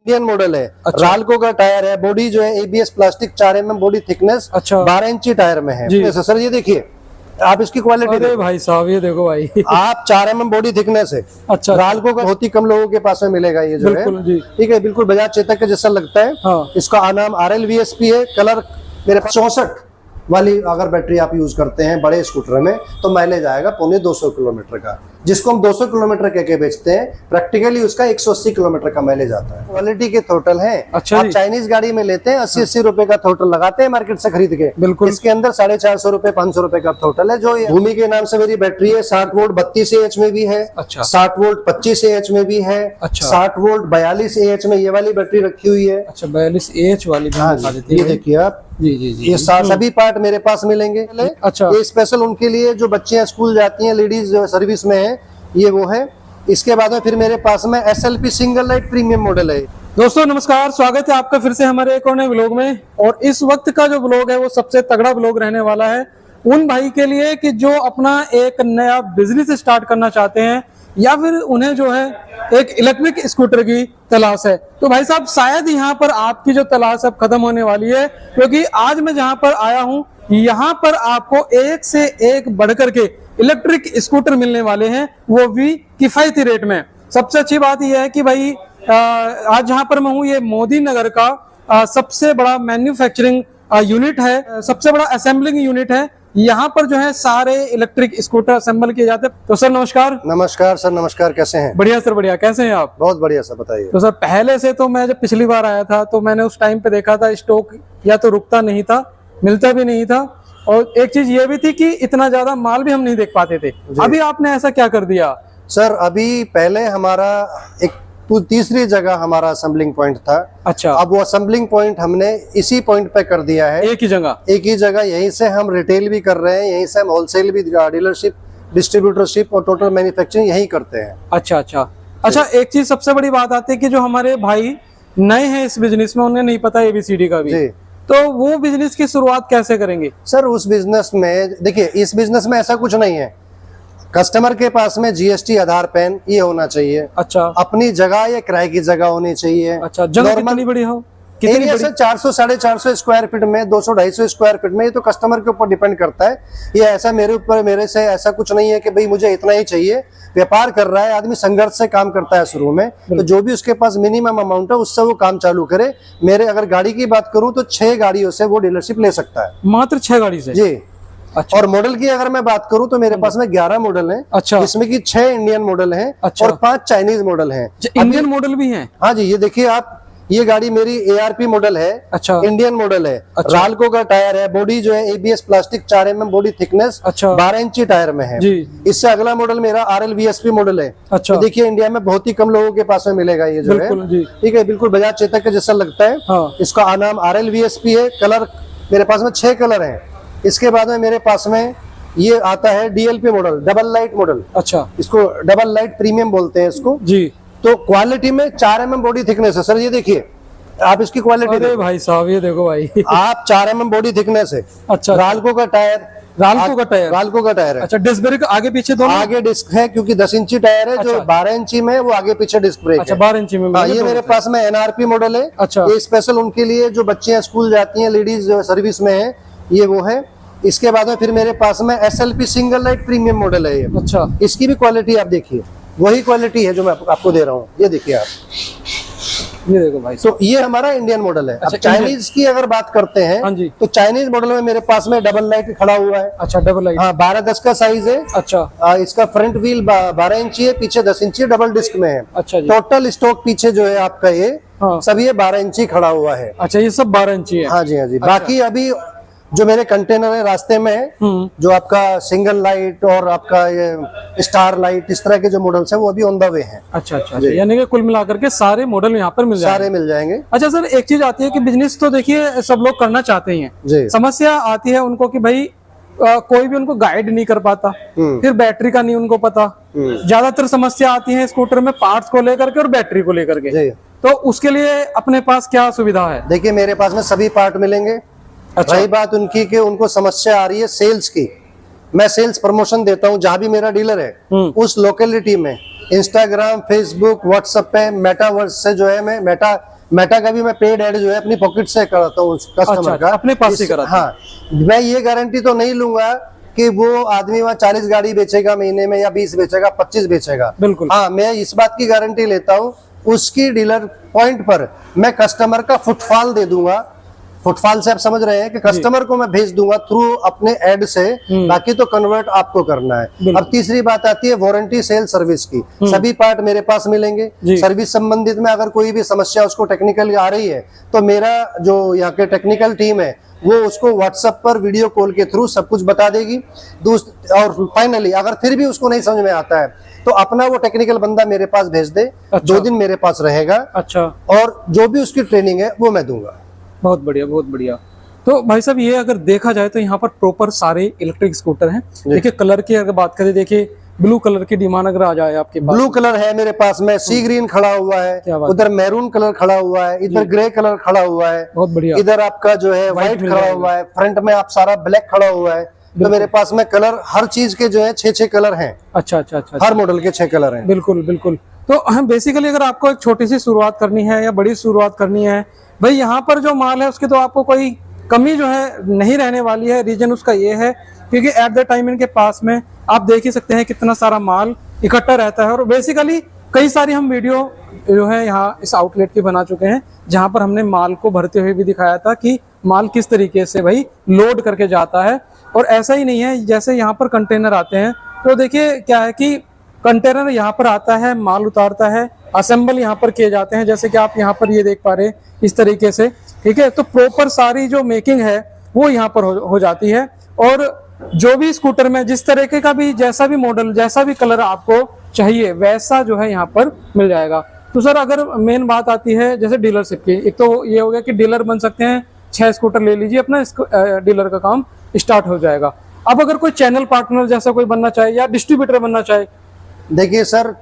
Indian model है। अच्छा। राल्को का टायर है, बॉडी जो है ABS plastic 4 mm body thickness, अच्छा। 12 इंची टायर में है। सर ये देखिए, आप इसकी क्वालिटी अरे भाई साहब ये देखो भाई आप 4 mm बॉडी थिकनेस है। अच्छा। राल्को का बहुत ही कम लोगों के पास में मिलेगा ये जो है। बिल्कुल जी। ठीक है, बिल्कुल बजाज चेतक के जैसा लगता है। हाँ। इसका नाम RLVSP है। कलर मेरे पास 64 वाली अगर बैटरी आप यूज करते हैं बड़े स्कूटर में तो माइलेज आएगा 250 किलोमीटर का, जिसको हम 200 किलोमीटर कह के बेचते हैं, प्रैक्टिकली उसका 180 किलोमीटर का माइलेज आता है। क्वालिटी के थ्रोटल है। अच्छा आप चाइनीज गाड़ी में लेते हैं 80-80 रुपए का थ्रोटल लगाते हैं मार्केट से खरीद के। बिल्कुल। इसके अंदर 450 रुपए 500 रुपए का थ्रोटल है। जो भूमि के नाम से मेरी बैटरी है। 60 वोल्ट 32 AH में भी है। अच्छा। 60 वोल्ट 25 AH में भी है। अच्छा। 60 वोल्ट 42 AH में ये वाली बैटरी रखी हुई है। अच्छा 42 AH वाली भी हाँ दिखा जी, देते ये हैं। देखिए आप, जी जी जी ये सभी पार्ट मेरे पास मिलेंगे। अच्छा। ये स्पेशल उनके लिए जो बच्चियां स्कूल जाती हैं, लेडीज सर्विस में है, ये वो है। इसके बाद में फिर मेरे पास में SLP single light premium model है। दोस्तों नमस्कार, स्वागत है आपका फिर से हमारे एक और नए व्लॉग में। और इस वक्त का जो व्लॉग है वो सबसे तगड़ा व्लॉग रहने वाला है उन भाई के लिए कि जो अपना एक नया बिजनेस स्टार्ट करना चाहते हैं या फिर उन्हें जो है एक इलेक्ट्रिक स्कूटर की तलाश है। तो भाई साहब शायद यहाँ पर आपकी जो तलाश अब खत्म होने वाली है, क्योंकि आज मैं जहाँ पर आया हूँ यहाँ पर आपको एक से एक बढ़कर के इलेक्ट्रिक स्कूटर मिलने वाले हैं, वो भी किफायती रेट में। सबसे अच्छी बात यह है कि भाई आज जहाँ पर मैं हूँ ये मोदी नगर का सबसे बड़ा मैन्युफैक्चरिंग यूनिट है, सबसे बड़ा असेंबलिंग यूनिट है। यहाँ पर जो है सारे इलेक्ट्रिक स्कूटर असेंबल किए जाते हैं। तो सर नमस्कार। नमस्कार सर, नमस्कार, कैसे हैं? बढ़िया सर बढ़िया, कैसे हैं आप? बहुत बढ़िया सर, बताइए। तो सर पहले से तो मैं जब पिछली बार आया था तो मैंने उस टाइम पे देखा था स्टॉक या तो रुकता नहीं था, मिलता भी नहीं था, और एक चीज ये भी थी कि इतना ज्यादा माल भी हम नहीं देख पाते थे। अभी आपने ऐसा क्या कर दिया? सर अभी पहले हमारा एक तीसरी जगह हमारा असेंबलिंग पॉइंट था। अच्छा। अब वो असेंबलिंग पॉइंट हमने इसी पॉइंट पे कर दिया है। एक ही जगह? एक ही जगह। यहीं से हम रिटेल भी कर रहे हैं, यहीं से हम होलसेल भी, डीलरशिप, डिस्ट्रीब्यूटरशिप और टोटल मैन्युफैक्चरिंग यहीं करते हैं। अच्छा अच्छा अच्छा। एक चीज सबसे बड़ी बात आती है कि जो हमारे भाई नए हैं इस बिजनेस में, उन्हें नहीं पता ABCD का भी, जी। तो वो बिजनेस की शुरुआत कैसे करेंगे? सर उस बिजनेस में देखिए, इस बिजनेस में ऐसा कुछ नहीं है। कस्टमर के पास में GST, आधार, पैन ये होना चाहिए। अच्छा। अपनी जगह या किराए की जगह होनी चाहिए। अच्छा, जगह कितनी बड़ी हो? कितनी एरिया बड़ी? से 400-450 स्क्वायर फीट में, 200-250 स्क्वायर फीट में, ये तो कस्टमर के ऊपर डिपेंड करता है। ये ऐसा मेरे से ऐसा कुछ नहीं है कि भाई मुझे इतना ही चाहिए। व्यापार कर रहा है आदमी, संघर्ष से काम करता है शुरू में, तो जो भी उसके पास मिनिमम अमाउंट है उससे वो काम चालू करे। मेरे अगर गाड़ी की बात करूं तो 6 गाड़ियों से वो डीलरशिप ले सकता है। मात्र 6 गाड़ी से? जी। अच्छा। और मॉडल की अगर मैं बात करूं तो मेरे पास में 11 मॉडल हैं। अच्छा। जिसमें कि 6 इंडियन मॉडल हैं। अच्छा। और 5 चाइनीज मॉडल हैं। इंडियन मॉडल भी हैं? हाँ जी, ये देखिए आप, ये गाड़ी मेरी ARP मॉडल है। अच्छा। इंडियन मॉडल है। अच्छा। राल्को का टायर है, बॉडी जो है ABS plastic 4 MM body thickness, अच्छा। 12 इंची टायर में है जी। इससे अगला मॉडल मेरा RLVSP मॉडल है। अच्छा। तो देखिए इंडिया में बहुत ही कम लोगों के पास में मिलेगा ये जो है। बिल्कुल जी। ठीक है, बिल्कुल बजाज चेतक के जैसा लगता है। हाँ। इसका नाम RLVSP है। कलर मेरे पास में 6 कलर है। इसके बाद में मेरे पास में ये आता है DLP model, double light model. अच्छा। इसको डबल लाइट प्रीमियम बोलते हैं इसको जी। तो क्वालिटी में 4 MM बॉडी थिकनेस है। सर ये देखिए, आप इसकी क्वालिटी अरे भाई साहब ये देखो भाई आप 4 MM बॉडी थिकनेस है। अच्छा। राल्को का टायर, राल्को का टायर? राल्को का टायर है। अच्छा। डिस्क ब्रेक आगे पीछे दोनों? आगे डिस्क है क्योंकि 10 इंची टायर है। जो अच्छा। 12 इंची में वो आगे पीछे डिस्क ब्रेक अच्छा है। 12 इंची में? हाँ, ये मेरे पास में NRP मॉडल है। अच्छा। ये स्पेशल उनके लिए जो बच्चियां स्कूल जाती हैं, लेडीज सर्विस में है, ये वो है। इसके बाद में फिर मेरे पास में SLP single light premium model है ये। अच्छा। इसकी भी क्वालिटी आप देखिए, वही क्वालिटी है जो मैं आपको दे रहा हूँ। ये देखिए आप, ये देखो भाई। तो ये हमारा इंडियन मॉडल है। अच्छा, अब चाइनीज की अगर बात करते हैं, हाँ जी, तो चाइनीज मॉडल में मेरे पास में डबल लाइट खड़ा हुआ है। अच्छा डबल लाइट? हाँ, 12-10 का साइज है। अच्छा। इसका फ्रंट व्हील 12 इंची है, पीछे 10 इंची डबल डिस्क में है। अच्छा जी। टोटल स्टॉक पीछे जो है आपका ये, हाँ। सब ये 12 इंची खड़ा हुआ है। अच्छा, ये सब 12 इंची है? हाँ जी, हाँ जी। बाकी अभी जो मेरे कंटेनर है रास्ते में, जो आपका सिंगल लाइट और आपका ये स्टार लाइट, इस तरह के जो मॉडल्स हैं वो अभी ऑन द वे हैं। अच्छा अच्छा। यानी कि कुल मिलाकर के सारे मॉडल यहाँ पर मिल जाएंगे? सारे मिल जाएंगे। अच्छा सर, एक चीज आती है कि बिजनेस तो देखिए सब लोग करना चाहते हैं जी। समस्या आती है उनको कि भाई कोई भी उनको गाइड नहीं कर पाता, फिर बैटरी का नहीं उनको पता। ज्यादातर समस्या आती है स्कूटर में पार्ट्स को लेकर के और बैटरी को लेकर के। तो उसके लिए अपने पास क्या सुविधा है? देखिए मेरे पास में सभी पार्ट मिलेंगे। अच्छा। रही बात उनकी कि उनको समस्या आ रही है सेल्स की, मैं सेल्स प्रमोशन देता हूँ। जहाँ भी मेरा डीलर है उस लोकेलिटी में इंस्टाग्राम, फेसबुक, व्हाट्सएप पे मेटावर्स से जो है मैं मेटा का भी मैं पेड ऐड जो है अपनी पॉकेट से कराता हूँ कस्टमर का, अपने पास से कराता हाँ, मैं ये गारंटी तो नहीं लूंगा कि वो आदमी वहाँ 40 गाड़ी बेचेगा महीने में, या 20 बेचेगा, 25 बेचेगा। बिल्कुल। हाँ, मैं इस बात की गारंटी लेता हूँ उसकी डीलर पॉइंट पर मैं कस्टमर का फुटफॉल दे दूंगा। फुटफॉल से आप समझ रहे हैं कि कस्टमर को मैं भेज दूंगा थ्रू अपने ऐड से, बाकी तो कन्वर्ट आपको करना है। अब तीसरी बात आती है वारंटी सेल सर्विस की। सभी पार्ट मेरे पास मिलेंगे। सर्विस संबंधित में अगर कोई भी समस्या उसको टेक्निकल आ रही है तो मेरा जो यहाँ के टेक्निकल टीम है वो उसको व्हाट्सएप पर वीडियो कॉल के थ्रू सब कुछ बता देगी। और फाइनली अगर फिर भी उसको नहीं समझ में आता है तो अपना वो टेक्निकल बंदा मेरे पास भेज दे। अच्छा। 2 दिन मेरे पास रहेगा। अच्छा। और जो भी उसकी ट्रेनिंग है वो मैं दूंगा। बहुत बढ़िया, बहुत बढ़िया। तो भाई साहब ये अगर देखा जाए तो यहाँ पर प्रॉपर सारे इलेक्ट्रिक स्कूटर हैं। देखिए कलर की अगर बात करें, देखिए ब्लू कलर की डिमांड अगर आ जाए आपके पास, ब्लू कलर है मेरे पास में, सी ग्रीन खड़ा हुआ है, उधर मैरून कलर खड़ा हुआ है, इधर ग्रे कलर खड़ा हुआ है, बहुत बढ़िया, इधर आपका जो है व्हाइट खड़ा हुआ है, फ्रंट में आप सारा ब्लैक खड़ा हुआ है। तो मेरे पास में कलर हर चीज के जो है 6-6 कलर हैं। अच्छा अच्छा अच्छा, हर मॉडल के 6 कलर हैं। बिल्कुल बिल्कुल। तो हम बेसिकली अगर आपको एक छोटी सी शुरुआत करनी है या बड़ी शुरुआत करनी है, भाई यहाँ पर जो माल है उसकी तो आपको कोई कमी जो है नहीं रहने वाली है। रीजन उसका ये है क्योंकि एट द टाइम इनके पास में आप देख ही सकते हैं कितना सारा माल इकट्ठा रहता है। और बेसिकली कई सारी हम वीडियो जो है यहाँ इस आउटलेट की बना चुके हैं जहाँ पर हमने माल को भरते हुए भी दिखाया था कि माल किस तरीके से भाई लोड करके जाता है। और ऐसा ही नहीं है, जैसे यहाँ पर कंटेनर आते हैं तो देखिए क्या है कि कंटेनर यहाँ पर आता है, माल उतारता है, असेंबल यहाँ पर किए जाते हैं, जैसे कि आप यहाँ पर ये देख पा रहे हैं इस तरीके से, ठीक है। तो प्रॉपर सारी जो मेकिंग है वो यहाँ पर हो जाती है। और जो भी स्कूटर में जिस तरीके का भी, जैसा भी मॉडल, जैसा भी कलर आपको चाहिए वैसा जो है यहाँ पर मिल जाएगा। तो सर अगर मेन बात आती है जैसे डीलरशिप की, एक तो ये हो गया कि डीलर बन सकते हैं, 6 स्कूटर ले लीजिए, अपना डीलर का काम स्टार्ट हो जाएगा। अब अगर कोई चैनल पार्टनर जैसा कोई बनना चाहे या डिस्ट्रीब्यूटर बनना चाहे, देखिए सर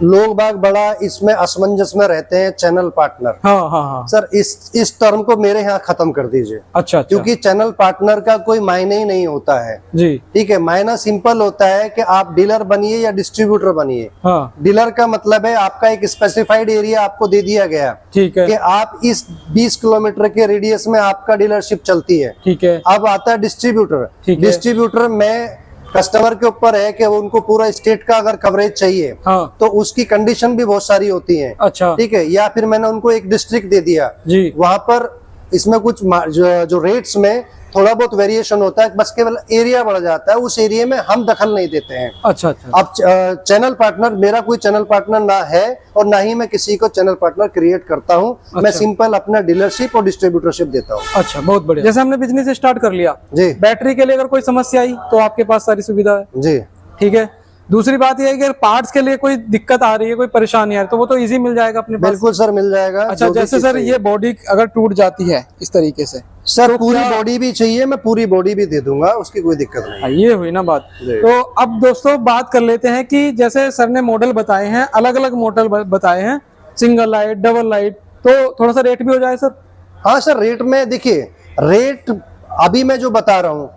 लोग बाग बड़ा इसमें असमंजस में रहते हैं चैनल पार्टनर। हाँ हाँ हाँ सर इस टर्म को मेरे यहाँ खत्म कर दीजिए। अच्छा। क्योंकि चैनल पार्टनर का कोई मायने ही नहीं होता है जी, ठीक है। मायना सिंपल होता है कि आप डीलर बनिए या डिस्ट्रीब्यूटर बनिए। हाँ। डीलर का मतलब है आपका एक स्पेसिफाइड एरिया आपको दे दिया गया, ठीक है, कि आप इस 20 किलोमीटर के रेडियस में आपका डीलरशिप चलती है, ठीक है। अब आता है डिस्ट्रीब्यूटर। डिस्ट्रीब्यूटर में कस्टमर के ऊपर है कि वो उनको पूरा स्टेट का अगर कवरेज चाहिए, हाँ, तो उसकी कंडीशन भी बहुत सारी होती है। अच्छा, ठीक है। या फिर मैंने उनको एक डिस्ट्रिक्ट दे दिया जी, वहां पर इसमें कुछ जो रेट्स में थोड़ा बहुत वेरिएशन होता है, बस केवल एरिया बढ़ जाता है, उस एरिया में हम दखल नहीं देते हैं। अच्छा अच्छा। अब चैनल पार्टनर, मेरा कोई चैनल पार्टनर ना है और ना ही मैं किसी को चैनल पार्टनर क्रिएट करता हूँ। अच्छा। मैं सिंपल अपना डीलरशिप और डिस्ट्रीब्यूटरशिप देता हूँ। अच्छा, बहुत बढ़िया। जैसे हमने बिजनेस स्टार्ट कर लिया जी, बैटरी के लिए अगर कोई समस्या आई तो आपके पास सारी सुविधा है जी, ठीक है। दूसरी बात यह है कि पार्ट्स के लिए कोई दिक्कत आ रही है, कोई परेशानी आ रही है तो वो तो इजी मिल जाएगा अपने पास। बिल्कुल सर, मिल जाएगा। अच्छा, जैसे सर ये बॉडी अगर टूट जाती है इस तरीके से, सर तो पूरी बॉडी भी चाहिए, मैं पूरी बॉडी भी दे दूंगा, उसकी कोई दिक्कत नहीं। ये हुई ना बात। तो अब दोस्तों बात कर लेते हैं कि जैसे सर ने मॉडल बताए हैं, अलग अलग मॉडल बताए हैं, सिंगल लाइट, डबल लाइट, तो थोड़ा सा रेट भी हो जाए सर। हाँ सर, रेट में देखिए, रेट अभी मैं जो बता रहा हूँ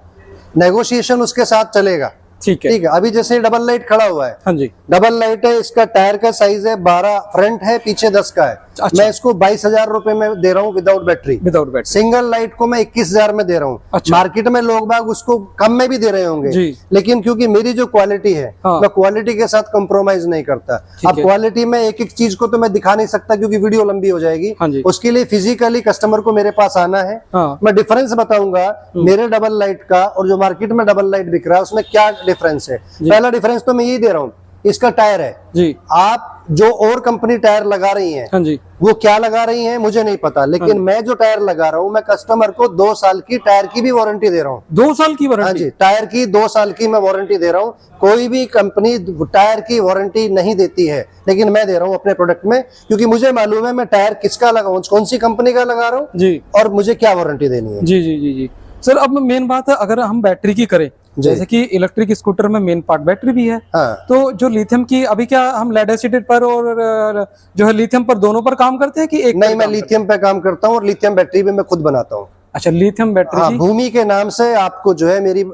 नेगोशिएशन उसके साथ चलेगा, ठीक है, ठीक है। अभी जैसे डबल लाइट खड़ा हुआ है, हाँ जी, डबल लाइट है, इसका टायर का साइज है 12, फ्रंट है, पीछे 10 का है। अच्छा। मैं इसको 22,000 रुपए में दे रहा हूँ without battery. Without battery. Single light को मैं 21,000 में दे रहा हूँ। अच्छा। मार्केट में लोग बाग उसको कम में भी दे रहे होंगे जी, लेकिन क्योंकि मेरी जो क्वालिटी है, हाँ, मैं क्वालिटी के साथ कॉम्प्रोमाइज नहीं करता। अब क्वालिटी में एक एक चीज को तो मैं दिखा नहीं सकता क्योंकि वीडियो लंबी हो जाएगी। हाँ, उसके लिए फिजिकली कस्टमर को मेरे पास आना है। हाँ। मैं डिफरेंस बताऊंगा मेरे डबल लाइट का और जो मार्केट में डबल लाइट बिक रहा है उसमें क्या डिफरेंस है। पहला डिफरेंस तो मैं यही दे रहा हूँ, इसका टायर है जी। आप जो और कंपनी टायर लगा रही हैं, हाँ जी, वो क्या लगा रही हैं मुझे नहीं पता, लेकिन हाँ, मैं जो टायर लगा रहा हूँ मैं कस्टमर को 2 साल की टायर की भी वारंटी दे रहा हूँ। 2 साल की वारंटी? हाँ जी, टायर की 2 साल की मैं वारंटी दे रहा हूँ। कोई भी कंपनी टायर की वारंटी नहीं देती है, लेकिन मैं दे रहा हूँ अपने प्रोडक्ट में, क्योंकि मुझे मालूम है मैं टायर किसका लगाऊं, कौन सी कंपनी का लगा रहा हूँ जी, और मुझे क्या वारंटी देनी है। जी जी जी जी सर। अब मेन बात है अगर हम बैटरी की करें, जैसे कि इलेक्ट्रिक स्कूटर में मेन पार्ट बैटरी भी है, हाँ, तो जो लिथियम की, अभी क्या हम लेड एसिड पर और जो है लिथियम पर दोनों पर काम करते हैं कि एक? नहीं, मैं लिथियम पे काम करता हूँ और लिथियम बैटरी भी मैं खुद बनाता हूँ। अच्छा, लिथियम बैटरी। हाँ, भूमि के नाम से आपको जो है मेरी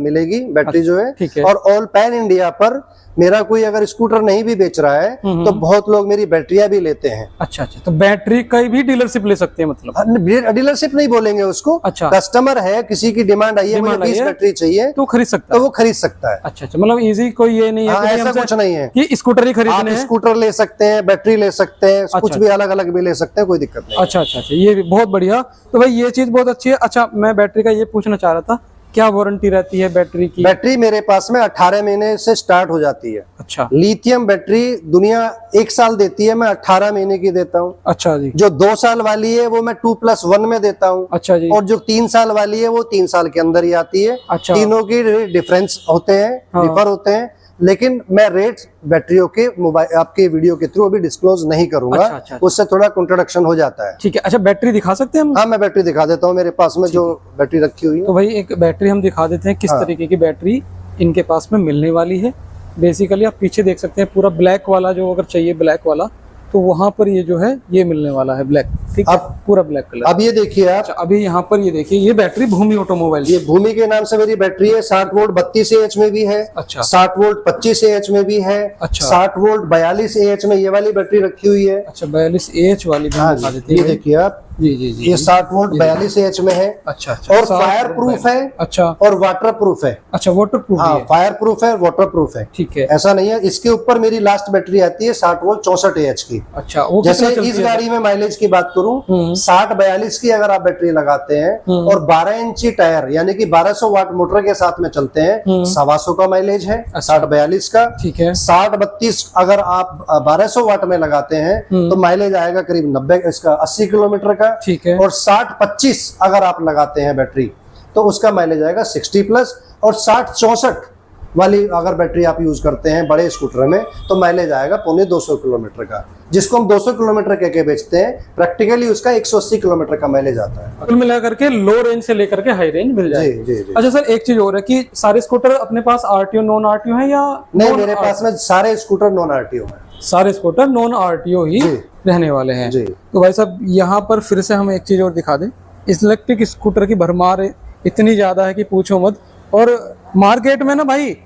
मिलेगी बैटरी जो है, और ऑल पैन इंडिया पर मेरा कोई अगर स्कूटर नहीं भी बेच रहा है तो बहुत लोग मेरी बैटरियां भी लेते हैं। अच्छा अच्छा, तो बैटरी का भी डीलरशिप ले सकते हैं मतलब? डीलरशिप नहीं बोलेंगे उसको। अच्छा, कस्टमर है, किसी की डिमांड आई है, मुझे 20 बैटरी चाहिए तो खरीद सकता है, तो वो खरीद सकता है। अच्छा अच्छा, मतलब इजी कोई ये नहीं है कि ऐसा कुछ नहीं है कि स्कूटर ही खरीदने हैं। स्कूटर ले सकते हैं, बैटरी ले सकते हैं, कुछ भी अलग अलग भी ले सकते हैं, कोई दिक्कत नहीं। अच्छा अच्छा अच्छा, ये भी बहुत बढ़िया। तो भाई ये चीज बहुत अच्छी है। अच्छा, मैं बैटरी का ये पूछना चाह रहा था, क्या वारंटी रहती है बैटरी की? बैटरी मेरे पास में 18 महीने से स्टार्ट हो जाती है। अच्छा, लिथियम बैटरी दुनिया 1 साल देती है, मैं 18 महीने की देता हूँ। अच्छा जी। जो 2 साल वाली है वो मैं 2+1 में देता हूँ। अच्छा जी। और जो 3 साल वाली है वो 3 साल के अंदर ही आती है। अच्छा। तीनों की डिफरेंस होते हैं, डिफर होते हैं, लेकिन मैं रेट बैटरियों के मोबाइल आपके वीडियो के थ्रू अभी डिस्क्लोज नहीं करूंगा। अच्छा। उससे थोड़ा इंट्रोडक्शन हो जाता है। ठीक है। अच्छा, बैटरी दिखा सकते हैं हम? हाँ, मैं बैटरी दिखा देता हूँ, मेरे पास में जो बैटरी रखी हुई है। तो भाई एक बैटरी हम दिखा देते हैं, किस तरीके की बैटरी इनके पास में मिलने वाली है। बेसिकली आप पीछे देख सकते हैं, पूरा ब्लैक वाला, जो अगर चाहिए ब्लैक वाला तो वहां पर ये जो है ये मिलने वाला है ब्लैक। ठीक है, पूरा ब्लैक कलर। अब ये देखिए आप। अच्छा, अभी यहाँ पर ये देखिए, ये बैटरी भूमि ऑटोमोबाइल, ये भूमि के नाम से मेरी बैटरी है। 60 वोल्ट 32 AH में भी है। अच्छा। 60 वोल्ट 25 AH में भी है। अच्छा। 60 वोल्ट 42 AH में ये वाली बैटरी रखी हुई है। अच्छा, 42 AH वाली भी दिखा देते हैं। ये देखिए आप। जी जी जी, ये 60 वोल्ट 42 AH में है। अच्छा अच्छा, और फायर प्रूफ है। अच्छा, और वाटर प्रूफ है। अच्छा, वाटर प्रूफ। हाँ, फायर प्रूफ है, वाटर प्रूफ है। ठीक है, ऐसा नहीं है। इसके ऊपर मेरी लास्ट बैटरी आती है 60 वोल्ट 64 AH की। अच्छा, वो जैसे इस गाड़ी में माइलेज की बात करूं, 60-42 की अगर आप बैटरी लगाते हैं और 12 इंची टायर यानी कि 1200 वाट मोटर के साथ में चलते हैं, 125 का माइलेज है 60-42 का। ठीक है। 60-32 अगर आप 1200 वाट में लगाते हैं तो माइलेज आएगा करीब 90 इसका 80 किलोमीटर का। ठीक है। और 60-25 अगर आप लगाते हैं बैटरी तो उसका माइलेज आएगा 60+। और 60-64 वाली अगर बैटरी आप यूज करते हैं बड़े स्कूटर में तो माइलेज आएगा 250 किलोमीटर का, जिसको हम 200 किलोमीटर कह के बेचते हैं। प्रैक्टिकली उसका 180 किलोमीटर का माइलेज आता है। कुल मिला करके लो रेंज से लेकर के हाई रेंज मिल जाए। जी जी जी। अच्छा सर, एक चीज और है कि सारे स्कूटर अपने पास आरटीओ नॉन आरटीओ है या? नहीं, मेरे पास में सारे स्कूटर नॉन आरटीओ है। सारे स्कूटर नॉन आरटीओ ही रहने वाले हैं जी। तो भाई साहब, यहाँ पर फिर से हम एक चीज और दिखा दें। इलेक्ट्रिक स्कूटर की भरमार इतनी ज्यादा है कि पूछो मत। और मार्केट में ना भाई,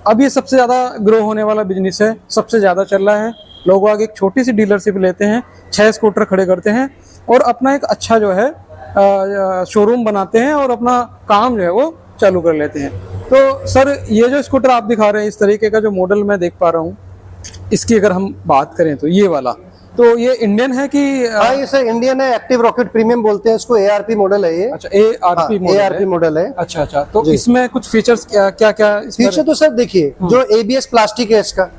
अब ये सबसे ज्यादा ग्रो होने वाला बिजनेस है, सबसे ज्यादा चल रहा है। लोग आगे एक छोटी सी डीलरशिप लेते हैं, 6 स्कूटर खड़े करते हैं और अपना एक अच्छा जो है शोरूम बनाते हैं और अपना काम जो है वो चालू कर लेते हैं। तो सर, ये जो स्कूटर आप दिखा रहे हैं, इस तरीके का जो मॉडल मैं देख पा रहा हूँ, इसकी अगर हम बात करें तो ये वाला, तो ये इंडियन है कि? हाँ, ये सर इंडियन है। एक्टिव रॉकेट प्रीमियम बोलते हैं इसको। ARP मॉडल है ये। अच्छा, ARP मॉडल है। अच्छा अच्छा, तो इसमें कुछ फीचर्स क्या क्या? फीचर तो सर देखिए, जो ABS प्लास्टिक है इसका,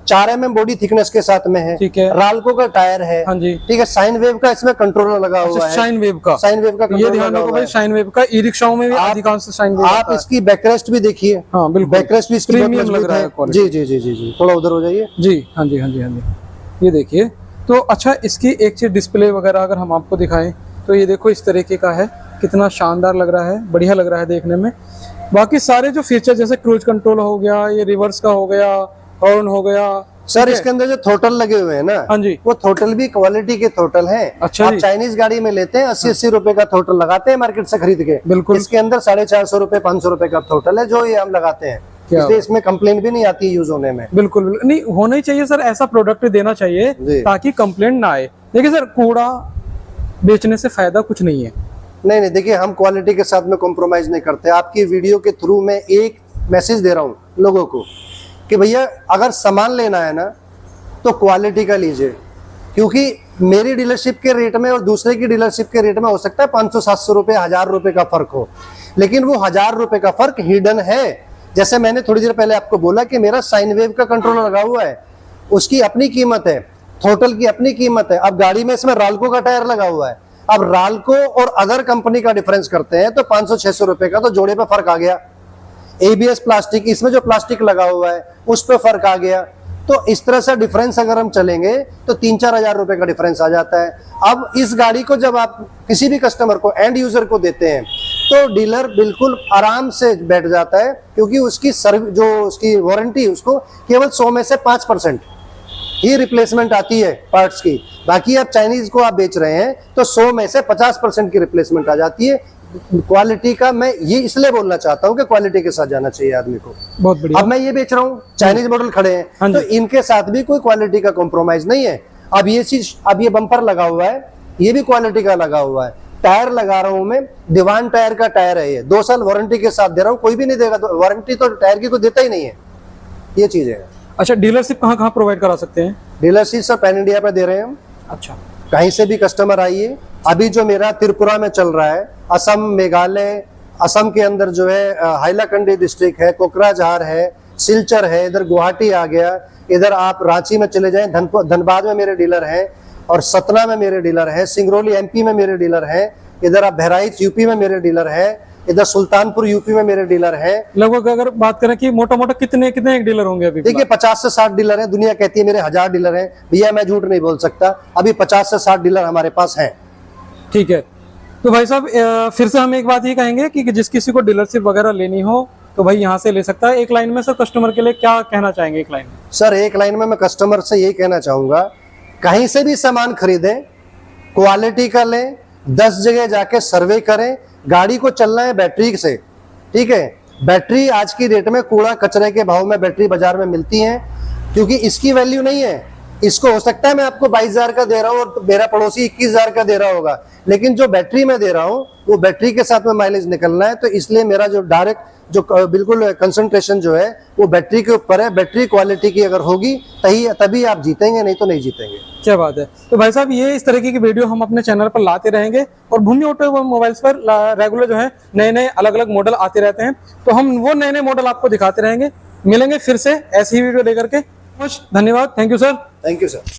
4 mm बॉडी थिकनेस के साथ में है। ठीक है। राल्को का टायर है। हाँ जी। ठीक है। साइन वेव का इसमें कंट्रोलर लगा हुआ है। साइन वेव का ये ध्यान रखो भाई, साइन वेव का। ई रिक्शाओं में भी अधिकांश साइन वेव। आप इसकी बैकरेस्ट भी देखिए। हाँ बिल्कुल, बैकरेस्ट भी इसकी प्रीमियम लग रहा है। जी जी जी जी जी, थोड़ा उधर हो जाइए जी। हाँ जी हाँ जी हाँ जी, ये देखिए। तो अच्छा, इसकी एक चीज डिस्प्ले वगैरह अगर हम आपको दिखाएं तो ये देखो इस तरीके का है, कितना शानदार लग रहा है, बढ़िया लग रहा है देखने में। बाकी सारे जो फीचर जैसे क्रूज कंट्रोल हो गया, ये रिवर्स का हो गया, हॉर्न हो गया। सर, इसके अंदर जो थ्रोटल लगे हुए हैं ना, हाँ जी, वो थ्रोटल भी क्वालिटी के थ्रोटल हैं। अच्छा, आप चाइनीज गाड़ी में लेते हैं 80-80 रुपए का थ्रोटल लगाते हैं मार्केट से खरीद के। बिल्कुल। इसके अंदर 450 रुपए 500 रुपए का थ्रोटल है जो ये हम लगाते हैं, इसलिए इसमें कंप्लेन भी नहीं आती यूज होने में। बिल्कुल नहीं होना ही चाहिए सर, ऐसा प्रोडक्ट देना चाहिए ताकि कंप्लेंट ना आए। देखिए सर, कूड़ा बेचने से फायदा कुछ नहीं है। नहीं नहीं, देखिए हम क्वालिटी के साथ में कॉम्प्रोमाइज नहीं करते। आपकी वीडियो के थ्रू मैं एक मैसेज दे रहा हूँ लोगों को कि भैया अगर सामान लेना है ना तो क्वालिटी का लीजिए, क्योंकि मेरी डीलरशिप के रेट में और दूसरे की डीलरशिप के रेट में हो सकता है 500-700 रुपए 1000 रुपए का फर्क हो, लेकिन वो 1000 रुपए का फर्क हिडन है। जैसे मैंने थोड़ी देर पहले आपको बोला कि मेरा साइन वेव का कंट्रोलर लगा हुआ है, उसकी अपनी कीमत है, थ्रोटल की अपनी कीमत है। अब गाड़ी में इसमें राल्को का टायर लगा हुआ है। अब राल्को और अदर कंपनी का डिफरेंस करते हैं तो 500-600 रुपए का तो जोड़े पे फर्क आ गया। ABS प्लास्टिक, इसमें जो प्लास्टिक लगा हुआ है उस पे फर्क आ गया। तो इस तरह से डिफरेंस अगर हम चलेंगे तो 3-4 हजार रुपए का डिफरेंस आ जाता है। अब इस गाड़ी को जब आप किसी भी कस्टमर को, एंड यूजर को देते हैं तो डीलर बिल्कुल आराम से बैठ जाता है, क्योंकि उसकी जो उसकी वारंटी उसको केवल 100 में से 5% ही रिप्लेसमेंट आती है पार्ट्स की। बाकी आप चाइनीज को आप बेच रहे हैं तो 100 में से 50% की रिप्लेसमेंट आ जाती है। क्वालिटी का मैं ये इसलिए बोलना चाहता हूँ कि क्वालिटी के साथ जाना चाहिए आदमी को। बहुत बढ़िया। अब मैं ये बेच रहा हूँ, चाइनीज मॉडल खड़े हाँ हैं, जी। तो इनके साथ भी कोई क्वालिटी का कॉम्प्रोमाइज नहीं है। अब ये चीज, अब ये बम्पर लगा हुआ है, ये भी क्वालिटी का लगा हुआ है। टायर लगा रहा हूं मैं, दीवान टायर का टायर है, ये 2 साल वारंटी के साथ दे रहा हूँ, कोई भी नहीं देगा, तो वारंटी तो टायर की कोई देता ही नहीं है। ये चीज है। अच्छा, डीलरशिप कहाँ कहाँ प्रोवाइड करा सकते हैं? डीलरशिप सब पैन इंडिया पे दे रहे हैं हम। अच्छा, कहीं से भी कस्टमर आइए। अभी जो मेरा त्रिपुरा में चल रहा है, असम, मेघालय, असम के अंदर जो है हाइलाकंडी डिस्ट्रिक्ट है, कोकराझार है, सिलचर है, इधर गुवाहाटी आ गया, इधर आप रांची में चले जाएं, धनबाद में मेरे डीलर हैं, और सतना में मेरे डीलर हैं, सिंगरौली एमपी में मेरे डीलर हैं, इधर आप बहराइच यूपी में मेरे डीलर हैं, इधर सुल्तानपुर यूपी में मेरे डीलर हैं। लगभग अगर बात करें कि मोटा मोटा कितने कितने एक डीलर होंगे अभी? देखिए 50 से 60 डीलर हैं। दुनिया कहती है मेरे 1000 डीलर हैं, भैया मैं झूठ नहीं बोल सकता, अभी 50 से 60 डीलर हमारे पास हैं। ठीक है। तो भाई साहब फिर से हम एक बात ये कहेंगे कि जिस किसी को डीलरशिप वगैरह लेनी हो तो भाई यहाँ से ले सकता है। एक लाइन में सर कस्टमर के लिए क्या कहना चाहेंगे? एक लाइन में सर, एक लाइन में मैं कस्टमर से यही कहना चाहूंगा, कहीं से भी सामान खरीदें, क्वालिटी का लें, 10 जगह जाके सर्वे करें। गाड़ी को चलना है बैटरी से, ठीक है। बैटरी आज की डेट में कूड़ा कचरे के भाव में बैटरी बाजार में मिलती है, क्योंकि इसकी वैल्यू नहीं है। इसको हो सकता है मैं आपको 22,000 का दे रहा हूँ और मेरा पड़ोसी 21,000 का दे रहा होगा, लेकिन जो बैटरी में दे रहा हूँ वो बैटरी के साथ में माइलेज निकलना है। तो इसलिए मेरा जो डायरेक्ट जो बिल्कुल कंसंट्रेशन जो है वो बैटरी के ऊपर है। बैटरी क्वालिटी की अगर होगी तभी आप जीतेंगे, नहीं तो नहीं जीतेंगे। क्या बात है। तो भाई साहब ये इस तरीके की वीडियो हम अपने चैनल पर लाते रहेंगे, और भूमि ऑटोमोबाइल्स पर रेगुलर जो है नए नए अलग अलग मॉडल आते रहते हैं, तो हम वो नए नए मॉडल आपको दिखाते रहेंगे। मिलेंगे फिर से ऐसी ही वीडियो लेकर के। धन्यवाद। Thank you sir. Thank you sir.